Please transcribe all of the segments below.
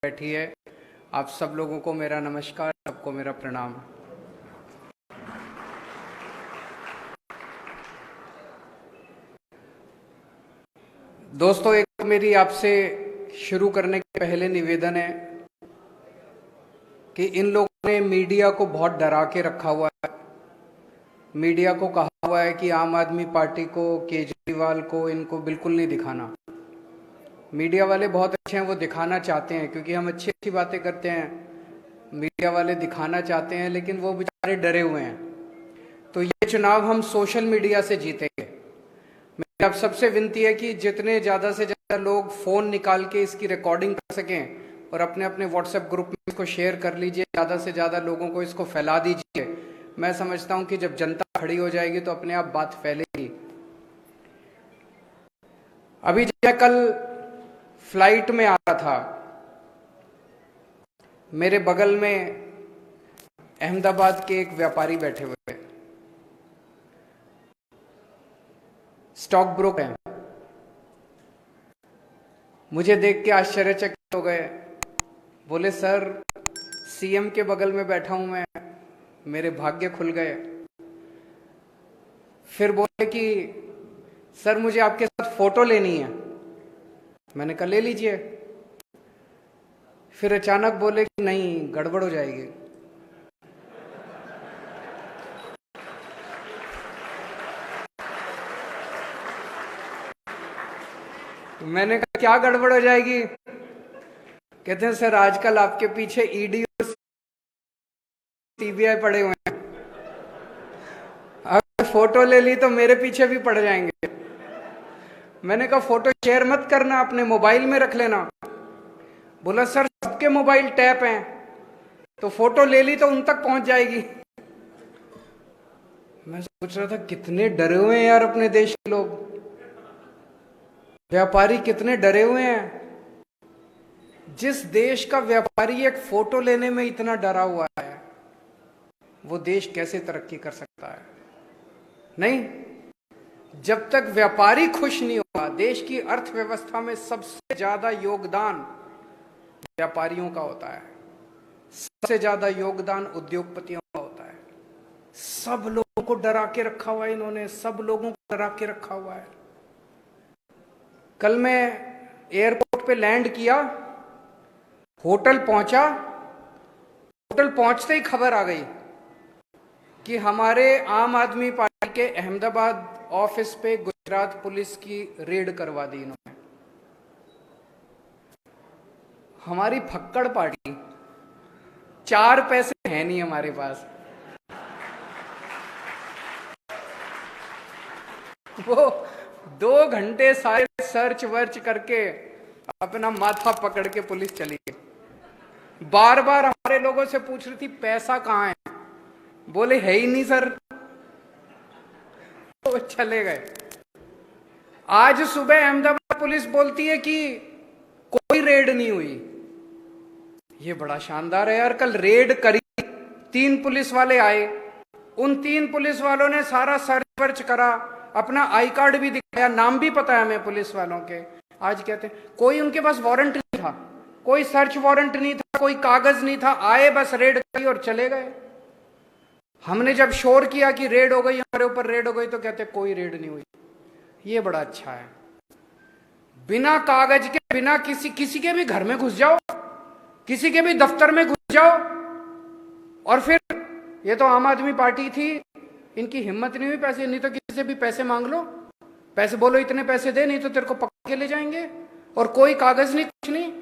बैठी है। आप सब लोगों को मेरा नमस्कार, सबको मेरा प्रणाम। दोस्तों, एक तो मेरी आपसे शुरू करने के पहले निवेदन है कि इन लोगों ने मीडिया को बहुत डरा के रखा हुआ है। मीडिया को कहा हुआ है कि आम आदमी पार्टी को, केजरीवाल को, इनको बिल्कुल नहीं दिखाना। मीडिया वाले बहुत अच्छे हैं, वो दिखाना चाहते हैं क्योंकि हम अच्छी अच्छी बातें करते हैं। मीडिया वाले दिखाना चाहते हैं, लेकिन वो बेचारे डरे हुए हैं। तो ये चुनाव हम सोशल मीडिया से जीतेंगे। मेरी आप सबसे विनती है कि जितने ज़्यादा से ज़्यादा लोग फ़ोन निकाल के इसकी रिकॉर्डिंग कर सकें और अपने अपने व्हाट्सएप ग्रुप में इसको शेयर कर लीजिए। ज़्यादा से ज़्यादा लोगों को इसको फैला दीजिए। मैं समझता हूं कि जब जनता खड़ी हो जाएगी तो अपने आप बात फैलेगी। अभी जब मैं कल फ्लाइट में आ रहा था, मेरे बगल में अहमदाबाद के एक व्यापारी बैठे हुए थे, स्टॉक ब्रोकर हैं। मुझे देख के आश्चर्यचकित हो गए। बोले, सर सीएम के बगल में बैठा हूं मैं, मेरे भाग्य खुल गए। फिर बोले कि सर मुझे आपके साथ फोटो लेनी है। मैंने कहा ले लीजिए। फिर अचानक बोले कि नहीं, गड़बड़ हो जाएगी। मैंने कहा क्या गड़बड़ हो जाएगी? कहते हैं सर आजकल आपके पीछे ईडी और सीबीआई पड़े हुए हैं, अगर फोटो ले ली तो मेरे पीछे भी पड़ जाएंगे। मैंने कहा फोटो शेयर मत करना, अपने मोबाइल में रख लेना। बोला सर सबके मोबाइल टैप हैं, तो फोटो ले ली तो उन तक पहुंच जाएगी। मैं सोच रहा था कितने डरे हुए हैं यार अपने देश के लोग। व्यापारी कितने डरे हुए हैं। जिस देश का व्यापारी एक फोटो लेने में इतना डरा हुआ है, वो देश कैसे तरक्की कर सकता है? नहीं, जब तक व्यापारी खुश नहीं होगा। देश की अर्थव्यवस्था में सबसे ज्यादा योगदान व्यापारियों का होता है, सबसे ज्यादा योगदान उद्योगपतियों का होता है। सब लोगों को डरा के रखा हुआ है इन्होंने, सब लोगों को डरा के रखा हुआ है। कल मैं एयरपोर्ट पे लैंड किया, होटल पहुंचा, होटल पहुंचते ही खबर आ गई कि हमारे आम आदमी पार्टी के अहमदाबाद ऑफिस पे गुजरात पुलिस की रेड करवा दी इन्होंने। हमारी फक्कड़ पार्टी, 4 पैसे हैं नहीं हमारे पास। वो 2 घंटे सारे सर्च वर्च करके अपना माथा पकड़ के पुलिस चली गई। बार बार हमारे लोगों से पूछ रही थी पैसा कहां है। बोले है ही नहीं सर, तो चले गए। आज सुबह अहमदाबाद पुलिस बोलती है कि कोई रेड नहीं हुई। ये बड़ा शानदार है यार। कल रेड करी, 3 पुलिस वाले आए, उन 3 पुलिस वालों ने सारा सर्च वर्च करा, अपना आई कार्ड भी दिखाया, नाम भी पता है हमें पुलिस वालों के। आज कहते हैं कोई उनके पास वारंट नहीं था, कोई सर्च वारंट नहीं था, कोई कागज नहीं था, आए बस रेड करी और चले गए। हमने जब शोर किया कि रेड हो गई, हमारे ऊपर रेड हो गई, तो कहते कोई रेड नहीं हुई। ये बड़ा अच्छा है। बिना कागज के, बिना किसी के भी घर में घुस जाओ, किसी के भी दफ्तर में घुस जाओ, और फिर ये तो आम आदमी पार्टी थी, इनकी हिम्मत नहीं हुई पैसे, नहीं तो किसी से भी पैसे मांग लो, पैसे बोलो इतने पैसे दे, नहीं तो तेरे को पकड़ के ले जाएंगे, और कोई कागज नहीं, कुछ नहीं।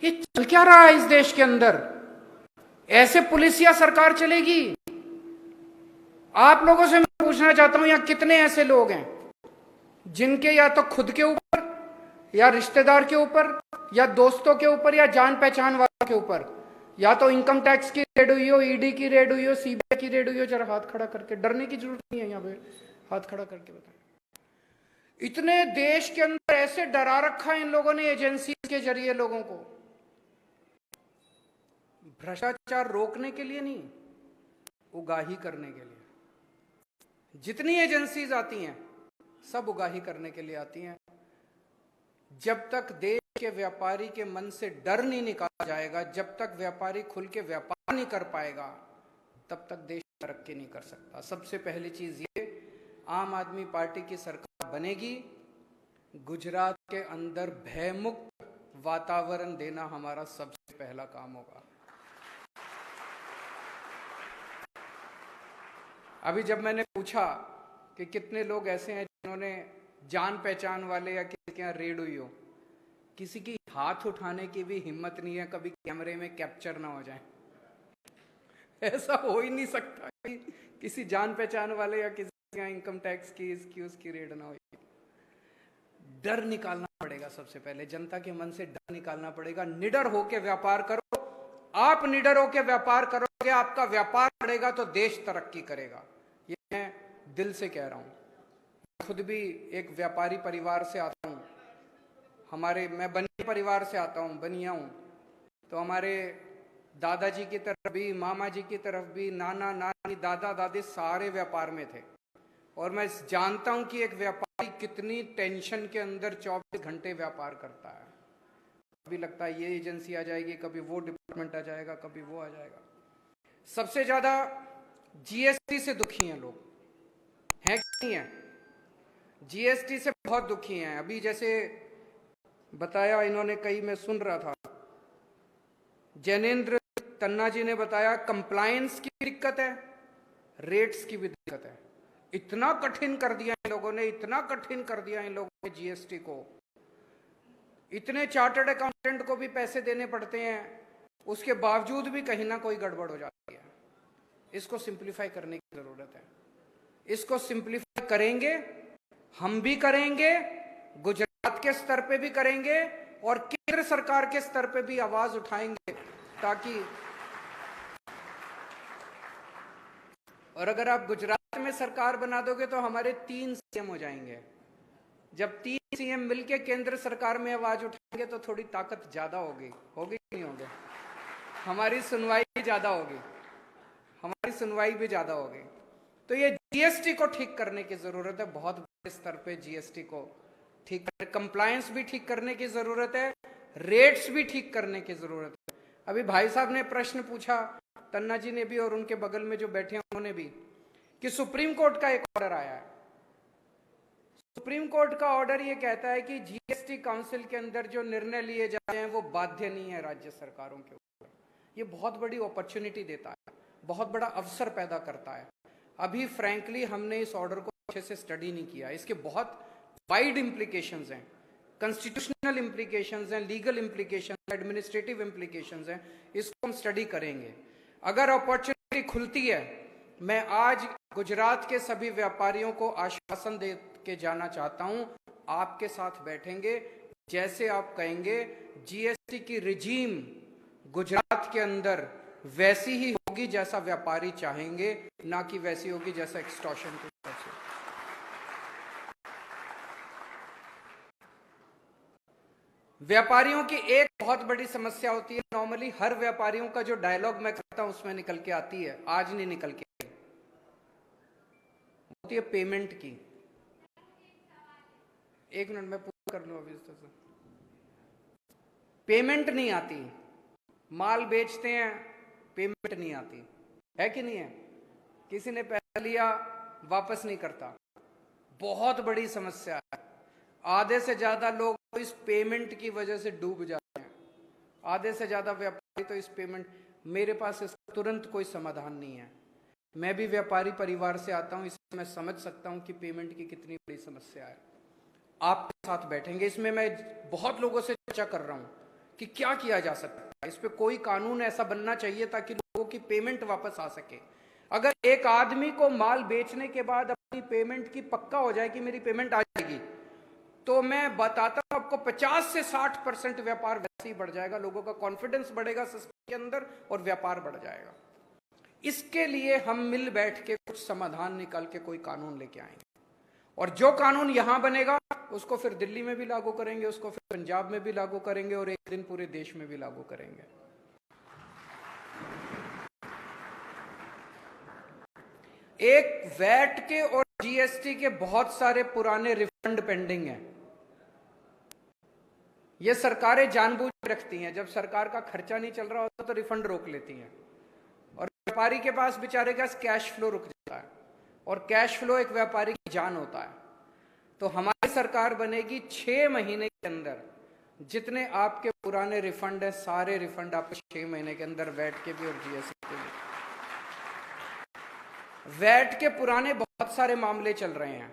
ये चल क्या रहा है इस देश के अंदर? ऐसे पुलिस या सरकार चलेगी? आप लोगों से मैं पूछना चाहता हूं, यहां कितने ऐसे लोग हैं जिनके या तो खुद के ऊपर, या रिश्तेदार के ऊपर, या दोस्तों के ऊपर, या जान पहचान वालों के ऊपर, या तो इनकम टैक्स की रेड हुई हो, ईडी की रेड हुई हो, सीबीआई की रेड हुई हो? जरा हाथ खड़ा करके, डरने की जरूरत नहीं है, यहाँ पे हाथ खड़ा करके बताएं। इतने देश के अंदर ऐसे डरा रखा है इन लोगों ने एजेंसी के जरिए लोगों को, भ्रष्टाचार रोकने के लिए नहीं, उगाही करने के लिए। जितनी एजेंसीज आती हैं सब उगाही करने के लिए आती हैं। जब तक देश के व्यापारी के मन से डर नहीं निकाला जाएगा, जब तक व्यापारी खुल के व्यापार नहीं कर पाएगा, तब तक देश तरक्की नहीं कर सकता। सबसे पहली चीज ये, आम आदमी पार्टी की सरकार बनेगी, गुजरात के अंदर भयमुक्त वातावरण देना हमारा सबसे पहला काम होगा। अभी जब मैंने पूछा कि कितने लोग ऐसे हैं जिन्होंने जान पहचान वाले या किसी के यहाँ रेड हुई हो, किसी की हाथ उठाने की भी हिम्मत नहीं है, कभी कैमरे में कैप्चर ना हो जाए। ऐसा हो ही नहीं सकता कि किसी जान पहचान वाले या किसी के यहाँ इनकम टैक्स की इसकी उसकी रेड ना हो। डर निकालना पड़ेगा, सबसे पहले जनता के मन से डर निकालना पड़ेगा। निडर होके व्यापार करो, आप निडर होके व्यापार करोगे, आपका व्यापार बढ़ेगा तो देश तरक्की करेगा। ये मैं दिल से कह रहा हूं। खुद भी एक व्यापारी परिवार से आता हूं, मैं बनिया परिवार से आता हूं, बनिया हूं। तो हमारे दादाजी की तरफ भी, मामा जी की तरफ भी, नाना नानी, दादा दादी सारे व्यापार में थे। और मैं जानता हूं कि एक व्यापारी कितनी टेंशन के अंदर 24 घंटे व्यापार करता है। कभी लगता है ये एजेंसी आ जाएगी, कभी वो डिपार्टमेंट आ जाएगा, कभी वो आ जाएगा। सबसे ज्यादा जीएसटी से दुखी हैं लोग, हैं कि नहीं है? जीएसटी से बहुत दुखी हैं। अभी जैसे बताया इन्होंने, कई मैं सुन रहा था, जैनेन्द्र तन्ना जी ने बताया कंप्लायंस की दिक्कत है, रेट्स की भी दिक्कत है। इतना कठिन कर दिया इन लोगों ने, इतना कठिन कर दिया इन लोगों ने जीएसटी को। इतने चार्टर्ड अकाउंटेंट को भी पैसे देने पड़ते हैं, उसके बावजूद भी कहीं ना कोई गड़बड़ हो जाती है। इसको सिंप्लीफाई करने की जरूरत है। इसको सिंप्लीफाई करेंगे, हम भी करेंगे, गुजरात के स्तर पे भी करेंगे और केंद्र सरकार के स्तर पे भी आवाज उठाएंगे, ताकि, और अगर आप गुजरात में सरकार बना दोगे तो हमारे 3 सीएम हो जाएंगे। जब 3 सीएम मिलके केंद्र सरकार में आवाज उठाएंगे तो थोड़ी ताकत ज्यादा होगी नहीं होगी? हमारी सुनवाई भी ज्यादा होगी, हमारी सुनवाई भी ज्यादा होगी। तो ये जीएसटी को ठीक करने की जरूरत है, बहुत बड़े स्तर पे जीएसटी को ठीक, कंप्लायंस भी ठीक करने की जरूरत है, रेट्स भी ठीक करने की जरूरत है। अभी भाई साहब ने प्रश्न पूछा, तन्ना जी ने भी और उनके बगल में जो बैठे हैं उन्होंने भी, कि सुप्रीम कोर्ट का एक ऑर्डर आया है। सुप्रीम कोर्ट का ऑर्डर ये कहता है कि जीएसटी काउंसिल के अंदर जो निर्णय लिए जाते हैं वो बाध्य नहीं है राज्य सरकारों के ऊपर। ये बहुत बड़ी अपॉर्चुनिटी देता है, बहुत बड़ा अवसर पैदा करता है। अभी फ्रैंकली हमने इस ऑर्डर को अच्छे से स्टडी नहीं किया। इसके बहुत वाइड इंप्लीकेशंस हैं, कॉन्स्टिट्यूशनल इंप्लीकेशंस हैं, लीगल इंप्लीकेशंस, एडमिनिस्ट्रेटिव इंप्लीकेशंस हैं। इसको हम स्टडी करेंगे। अगर अपॉर्चुनिटी खुलती है, मैं आज गुजरात के सभी व्यापारियों को आश्वासन दे के जाना चाहता हूं, आपके साथ बैठेंगे, जैसे आप कहेंगे जीएसटी की रिजीम गुजरात के अंदर वैसी ही होगी जैसा व्यापारी चाहेंगे, ना कि वैसी होगी जैसा एक्सटॉर्शन की तरफ से। व्यापारियों की एक बहुत बड़ी समस्या होती है, नॉर्मली हर व्यापारियों का जो डायलॉग मैं करता हूं उसमें निकल के आती है, आज नहीं निकल के आई, होती है पेमेंट की। एक मिनट में पूरा कर लूं अभी से। पेमेंट नहीं आती, माल बेचते हैं, पेमेंट नहीं आती है कि नहीं है? किसी ने पैसा लिया वापस नहीं करता, बहुत बड़ी समस्या है। आधे से ज्यादा लोग इस पेमेंट की वजह से डूब जाते हैं, आधे से ज्यादा व्यापारी तो इस पेमेंट, मेरे पास इसका तुरंत कोई समाधान नहीं है। मैं भी व्यापारी परिवार से आता हूं, इसलिए मैं समझ सकता हूं कि पेमेंट की कितनी बड़ी समस्या है। आपके साथ बैठेंगे, इसमें मैं बहुत लोगों से चर्चा कर रहा हूं कि क्या किया जा सकता है। इस पे कोई कानून ऐसा बनना चाहिए ताकि लोगों की पेमेंट वापस आ सके। अगर एक आदमी को माल बेचने के बाद अपनी पेमेंट की पक्का हो जाए कि मेरी पेमेंट आ जाएगी, तो मैं बताता हूं आपको 50 से 60% व्यापार वैसे ही बढ़ जाएगा, लोगों का कॉन्फिडेंस बढ़ेगा सिस्टम के अंदर और व्यापार बढ़ जाएगा। इसके लिए हम मिल बैठ के कुछ समाधान निकाल के कोई कानून लेके आएंगे, और जो कानून यहां बनेगा उसको फिर दिल्ली में भी लागू करेंगे, उसको फिर पंजाब में भी लागू करेंगे और एक दिन पूरे देश में भी लागू करेंगे। एक वैट के और जीएसटी के बहुत सारे पुराने रिफंड पेंडिंग हैं। ये सरकारें जानबूझ के रखती हैं, जब सरकार का खर्चा नहीं चल रहा होता तो रिफंड रोक लेती हैं, और व्यापारी के पास बेचारे का कैश फ्लो रुक जाता है, और कैश फ्लो एक व्यापारी की जान होता है। तो हमारी सरकार बनेगी 6 महीने के अंदर जितने आपके पुराने रिफंड है सारे रिफंड आपको 6 महीने के अंदर वैट के भी और जीएसटी के भी। वैट के पुराने बहुत सारे मामले चल रहे हैं,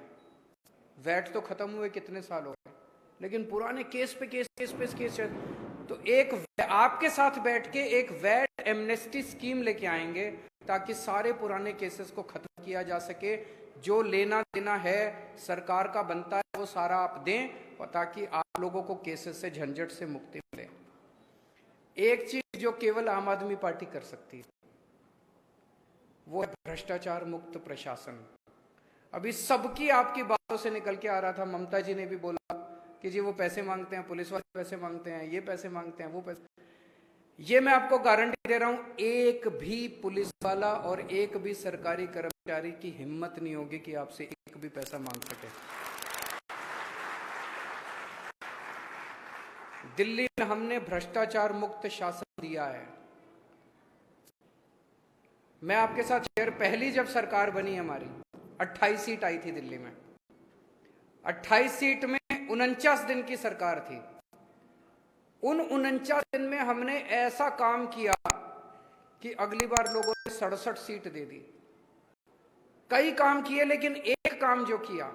वैट तो खत्म हुए कितने साल हो गए, लेकिन पुराने केस पे केस चल। तो एक आपके साथ बैठ के एक वैट एमनेस्टी स्कीम लेके आएंगे ताकि सारे पुराने केसेस को खत्म किया जा सके। जो लेना देना है सरकार का बनता है वो सारा आप दें, और ताकि आप लोगों को केसेस से झंझट से मुक्ति मिले। एक चीज जो केवल आम आदमी पार्टी कर सकती है वो है भ्रष्टाचार मुक्त प्रशासन। अभी सबकी आपकी बातों से निकल के आ रहा था, ममता जी ने भी बोला कि जी वो पैसे मांगते हैं, पुलिस वाले पैसे मांगते हैं, ये पैसे मांगते हैं, वो पैसे। ये मैं आपको गारंटी दे रहा हूं, एक भी पुलिस वाला और एक भी सरकारी कर्मचारी की हिम्मत नहीं होगी कि आपसे एक भी पैसा मांग सके। दिल्ली में हमने भ्रष्टाचार मुक्त शासन दिया है। मैं आपके साथ शेयर, पहली जब सरकार बनी हमारी 28 सीट आई थी दिल्ली में, 28 सीट में 49 दिन की सरकार थी। उन 49 दिन में हमने ऐसा काम किया कि अगली बार लोगों ने 67 सीट दे दी। कई काम किए, लेकिन एक काम जो किया,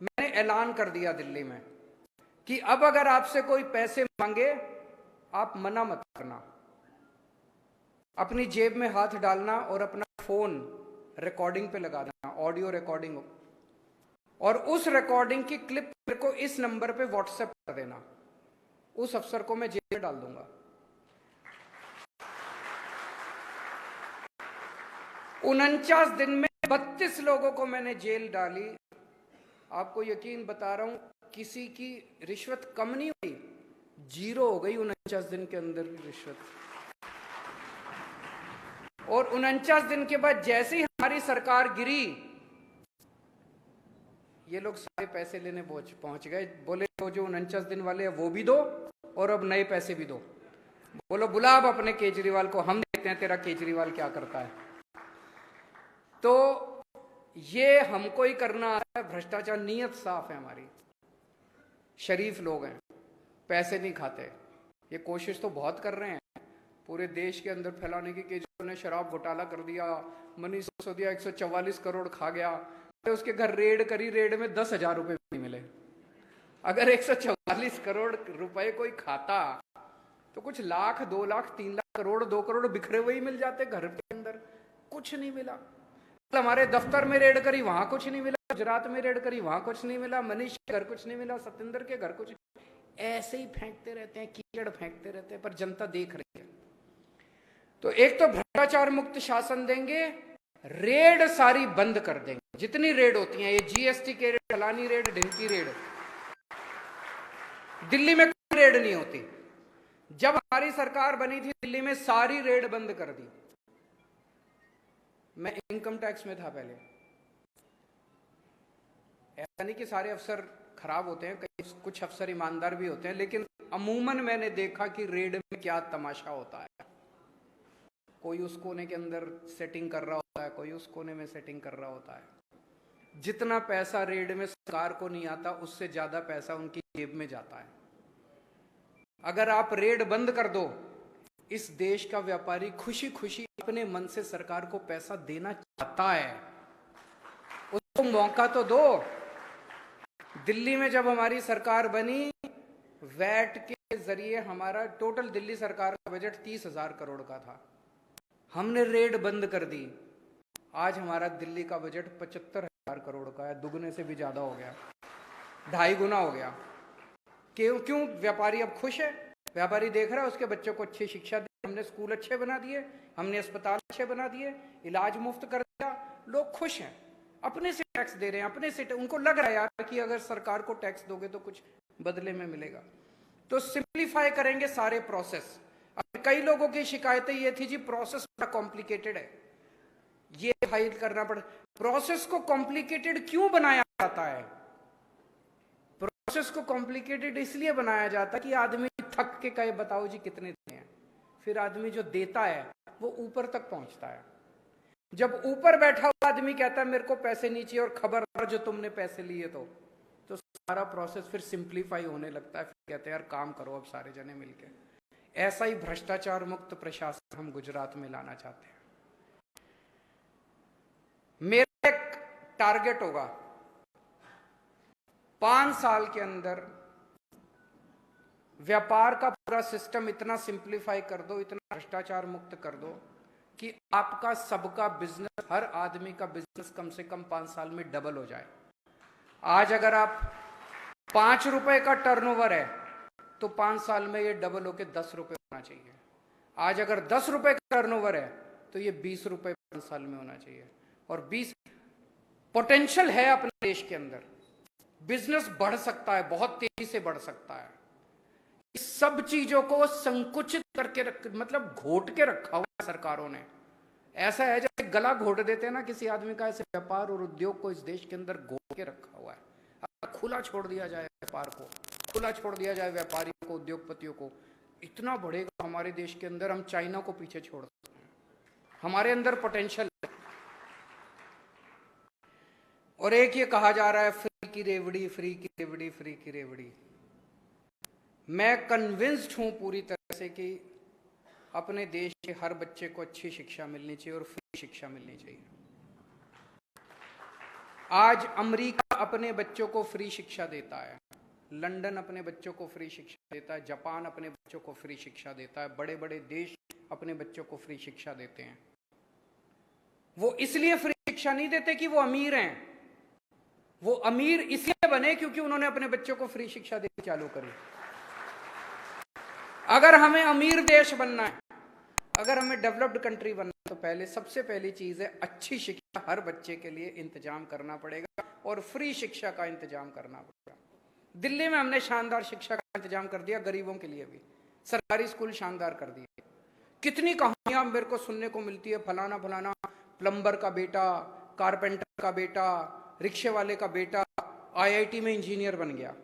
मैंने ऐलान कर दिया दिल्ली में कि अब अगर आपसे कोई पैसे मांगे आप मना मत करना, अपनी जेब में हाथ डालना और अपना फोन रिकॉर्डिंग पे लगा देना, ऑडियो रिकॉर्डिंग, और उस रिकॉर्डिंग की क्लिप मेरे को इस नंबर पे व्हाट्सएप कर देना। उस अफसर को मैं जेल में डाल दूंगा। 49 दिन में 32 लोगों को मैंने जेल डाली। आपको यकीन बता रहा हूं, किसी की रिश्वत कम नहीं हुई, 0 हो गई 49 दिन के अंदर रिश्वत। और 49 दिन के बाद जैसे ही हमारी सरकार गिरी, ये लोग सारे पैसे लेने पहुंच गए। बोले तो जो 49 दिन वाले हैं वो भी दो और अब नए पैसे भी दो। बोलो बुला अब अपने केजरीवाल को, हम देखते हैं तेरा केजरीवाल क्या करता है। तो ये हमको ही करना है भ्रष्टाचार। नीयत साफ है हमारी, शरीफ लोग हैं, पैसे नहीं खाते। ये कोशिश तो बहुत कर रहे हैं पूरे देश के अंदर फैलाने की। केजरीवाल ने शराब घोटाला कर दिया, मनीष सिसोदिया 144 करोड़ खा गया, उसके घर रेड करी, रेड में 10,000 रुपए नहीं मिले। अगर 144 करोड़ रुपए कोई खाता तो कुछ लाख, 2 लाख, 3 लाख करोड़, 2 करोड़ बिखरे हुए ही मिल जाते घर के अंदर। कुछ नहीं मिला। हमारे दफ्तर में रेड करी, वहां कुछ नहीं मिला। गुजरात में रेड करी, वहां कुछ नहीं मिला। मनीष के घर कुछ नहीं मिला, सत्येंद्र के घर कुछ। ऐसे ही फेंकते रहते हैं, कीचड़ फेंकते रहते हैं, पर जनता देख रही है। तो एक तो भ्रष्टाचार मुक्त शासन देंगे, रेड सारी बंद कर देंगे, जितनी रेड होती हैं, ये जीएसटी के रेड, फलानी रेड, ढिंकी रेड। दिल्ली में कोई रेड नहीं होती। जब हमारी सरकार बनी थी दिल्ली में सारी रेड बंद कर दी। मैं इनकम टैक्स में था पहले। ऐसा नहीं कि सारे अफसर खराब होते हैं, कुछ अफसर ईमानदार भी होते हैं, लेकिन अमूमन मैंने देखा कि रेड में क्या तमाशा होता है। कोई उस कोने के अंदर सेटिंग कर रहा होता है, कोई उस कोने में सेटिंग कर रहा होता है। जितना पैसा रेड में सरकार को नहीं आता, उससे ज्यादा पैसा उनकी जेब में जाता है। अगर आप रेड बंद कर दो, इस देश का व्यापारी खुशी खुशी अपने मन से सरकार को पैसा देना चाहता है, उसको मौका तो दो। दिल्ली में जब हमारी सरकार बनी, वैट के जरिए हमारा टोटल दिल्ली सरकार का बजट 30,000 करोड़ का था। हमने रेड बंद कर दी, आज हमारा दिल्ली का बजट 75,000 करोड़ का है, दुगने से भी ज्यादा हो गया, 2.5 गुना हो गया। क्यों? व्यापारी अब खुश है। व्यापारी देख रहा है उसके बच्चों को अच्छी शिक्षा दी, हमने स्कूल अच्छे बना दिए, हमने अस्पताल अच्छे बना दिए, इलाज मुफ्त कर दिया, लोग खुश हैं। अपने से टैक्स दे रहे हैं, अपने से उनको लग रहा है यार कि अगर सरकार को टैक्स दोगे तो कुछ बदले में मिलेगा। तो सिंप्लीफाई करेंगे सारे प्रोसेस। अब कई लोगों की शिकायतें ये थी जी प्रोसेस बड़ा कॉम्प्लिकेटेड है, ये फाइल करना पड़े। प्रोसेस को कॉम्प्लिकेटेड क्यों बनाया जाता है? प्रोसेस को कॉम्प्लिकेटेड इसलिए बनाया जाता है कि आदमी थक के कहे बताओ जी कितने देने हैं, फिर आदमी जो देता है वो ऊपर तक पहुंचता है। जब ऊपर बैठा हुआ आदमी कहता है मेरे को पैसे नहीं चाहिए और खबरदार जो तुमने पैसे लिए तो सारा प्रोसेस फिर सिंप्लीफाई होने लगता है। फिर कहते हैं यार काम करो अब सारे जने मिलके। ऐसा ही भ्रष्टाचार मुक्त प्रशासन हम गुजरात में लाना चाहते हैं। मेरा एक टारगेट होगा 5 साल के अंदर व्यापार का पूरा सिस्टम इतना सिंप्लीफाई कर दो, इतना भ्रष्टाचार मुक्त कर दो कि आपका सबका बिजनेस, हर आदमी का बिजनेस कम से कम 5 साल में डबल हो जाए। आज अगर आप 5 रुपए का टर्नओवर है तो 5 साल में ये डबल होके 10 रुपए होना चाहिए। आज अगर 10 रुपए का टर्नओवर है तो ये 20 रुपए 5 साल में होना चाहिए। और 20 पोटेंशियल है अपने देश के अंदर, बिजनेस बढ़ सकता है, बहुत तेजी से बढ़ सकता है। इस सब चीजों को संकुचित करके मतलब घोट के रखा हुआ है सरकारों ने। ऐसा है जैसे गला घोट देते हैं ना किसी आदमी का, ऐसे व्यापार और उद्योग को इस देश के अंदर घोट के रखा हुआ है। अगर खुला छोड़ दिया जाए व्यापार को, खुला छोड़ दिया जाए व्यापारियों को, उद्योगपतियों को, इतना बढ़ेगा हमारे देश के अंदर, हम चाइना को पीछे छोड़ सकते हैं। हमारे अंदर पोटेंशियल है। और एक ये कहा जा रहा है फ्री की रेवड़ी, फ्री की रेवड़ी, फ्री की रेवड़ी। मैं कन्विंस्ड हूं पूरी तरह से कि अपने देश के हर बच्चे को अच्छी शिक्षा मिलनी चाहिए और फ्री शिक्षा मिलनी चाहिए। आज अमेरिका अपने बच्चों को फ्री शिक्षा देता है, लंदन अपने बच्चों को फ्री शिक्षा देता है, जापान अपने बच्चों को फ्री शिक्षा देता है, बड़े बड़े देश अपने बच्चों को फ्री शिक्षा देते हैं। वो इसलिए फ्री शिक्षा नहीं देते कि वो अमीर हैं, वो अमीर इसलिए बने क्योंकि उन्होंने अपने बच्चों को फ्री शिक्षा देनी चालू करी। अगर हमें अमीर देश बनना है, अगर हमें डेवलप्ड कंट्री बनना है, तो पहले सबसे पहली चीज है अच्छी शिक्षा हर बच्चे के लिए इंतजाम करना पड़ेगा और फ्री शिक्षा का इंतजाम करना पड़ेगा। दिल्ली में हमने शानदार शिक्षा का इंतजाम कर दिया, गरीबों के लिए भी सरकारी स्कूल शानदार कर दिए। कितनी कहानियां मेरे को सुनने को मिलती है, फलाना फलाना प्लम्बर का बेटा, कारपेंटर का बेटा, रिक्शे वाले का बेटा IIT में इंजीनियर बन गया।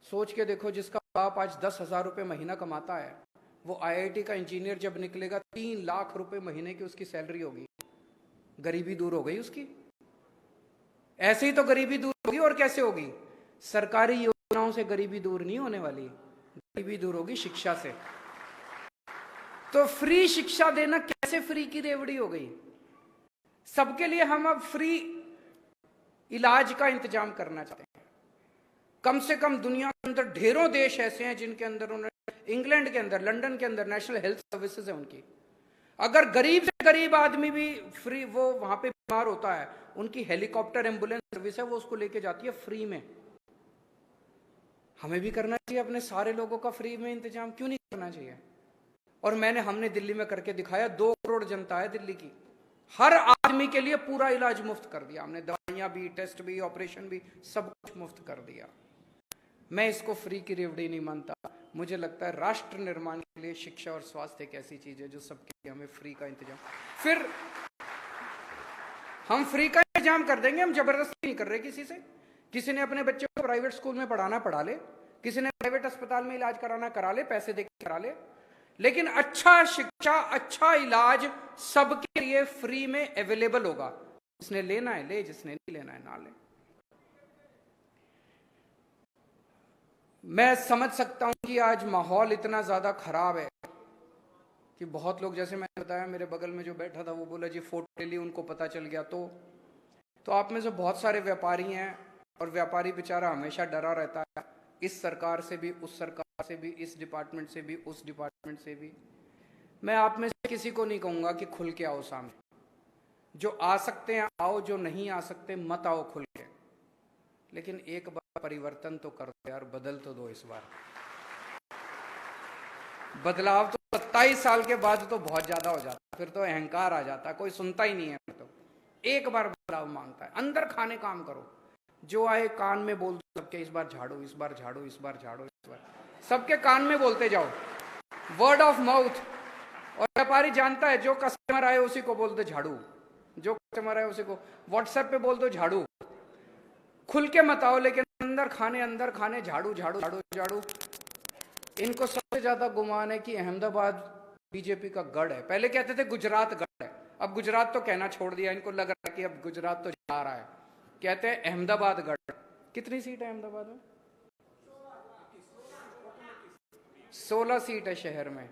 सोच के देखो, जिसका बाप आज 10,000 रुपए महीना कमाता है, वो IIT का इंजीनियर जब निकलेगा 3 लाख रुपए महीने की उसकी सैलरी होगी। गरीबी दूर हो गई उसकी। ऐसे ही तो गरीबी दूर होगी, और कैसे होगी? सरकारी योजनाओं से गरीबी दूर नहीं होने वाली, गरीबी दूर होगी शिक्षा से। तो फ्री शिक्षा देना कैसे फ्री की रेवड़ी हो गई? सबके लिए हम अब फ्री इलाज का इंतजाम करना चाहते हैं। कम से कम दुनिया के अंदर ढेरों देश ऐसे हैं जिनके अंदर उन्होंने, इंग्लैंड के अंदर, लंदन के अंदर नेशनल हेल्थ सर्विसेज है उनकी। अगर गरीब से गरीब आदमी भी फ्री, वो वहां पे बीमार होता है, उनकी हेलीकॉप्टर एम्बुलेंस सर्विस है, वो उसको लेके जाती है फ्री में। हमें भी करना चाहिए अपने सारे लोगों का फ्री में इंतजाम, क्यों नहीं करना चाहिए? और हमने दिल्ली में करके दिखाया। 2 करोड़ जनता है दिल्ली की, हर आदमी के लिए पूरा इलाज मुफ्त कर दिया हमने, दवाइयां भी, टेस्ट भी, ऑपरेशन भी, सब कुछ मुफ्त कर दिया। मैं इसको फ्री की रेवड़ी नहीं मानता। मुझे लगता है राष्ट्र निर्माण के लिए शिक्षा और स्वास्थ्य एक ऐसी चीज है जो सबके लिए हमें फ्री का इंतजाम, फिर हम फ्री का इंतजाम कर देंगे। हम जबरदस्ती नहीं कर रहे किसी से। किसी ने अपने बच्चों को प्राइवेट स्कूल में पढ़ाना पढ़ा ले, किसी ने प्राइवेट अस्पताल में इलाज कराना करा ले, पैसे देकर करा ले, लेकिन अच्छा शिक्षा, अच्छा इलाज सबके लिए फ्री में अवेलेबल होगा। जिसने लेना है ले, जिसने नहीं लेना है ना ले। मैं समझ सकता हूं कि आज माहौल इतना ज्यादा खराब है कि बहुत लोग, जैसे मैंने बताया, मेरे बगल में जो बैठा था वो बोला जी फोटो ले ली, उनको पता चल गया। तो आप में से बहुत सारे व्यापारी हैं, और व्यापारी बेचारा हमेशा डरा रहता है, इस सरकार से भी, उस सरकार से भी, इस डिपार्टमेंट से भी, उस डिपार्टमेंट से भी। मैं आप में से किसी को नहीं कहूंगा कि खुल के आओ सामने। जो आ सकते हैं आओ, जो नहीं आ सकते मत आओ खुल के। लेकिन एक बार परिवर्तन तो कर दो यार, बदल तो दो इस बार। बदलाव तो 27 साल के बाद तो बहुत ज्यादा हो जाता, फिर तो अहंकार आ जाता, कोई सुनता ही नहीं है। तो एक बार बदलाव मांगता है, अंदर खाने काम करो। जो आए कान में बोल दो सबके, इस बार झाड़ो, इस बार झाड़ो, इस बार झाड़ो, इस बार, सबके कान में बोलते जाओ, वर्ड ऑफ माउथ। और व्यापारी जानता है, जो कस्टमर आए उसी को बोल दो झाड़ू, जो कस्टमर आए उसी को व्हाट्सएप पे बोल दो झाड़ू। खुल के मत आओ, लेकिन अंदर खाने, झाड़ू झाड़ू झाड़ू झाड़ू। इनको सबसे ज्यादा गुमान है कि अहमदाबाद बीजेपी का गढ़ है। पहले कहते थे गुजरात गढ़ है, अब गुजरात तो कहना छोड़ दिया, इनको लग रहा है कि अब गुजरात तो जा रहा है, कहते हैं अहमदाबाद गढ़। कितनी सीट है अहमदाबाद में? 16 सीट है शहर में।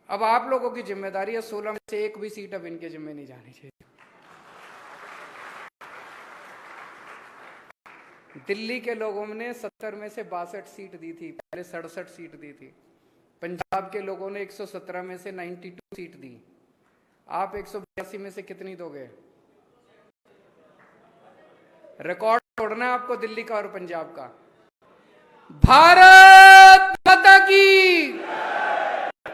अब आप लोगों की जिम्मेदारी है, 16 में से एक भी सीट अब इनके जिम्मे नहीं जानी चाहिए। दिल्ली के लोगों ने 70 में से 62 सीट दी थी, पहले 67 सीट दी थी। पंजाब के लोगों ने 117 में से 92 सीट दी। आप 182 में से कितनी दोगे? रिकॉर्ड तोड़ना है आपको दिल्ली का और पंजाब का। भारत माता की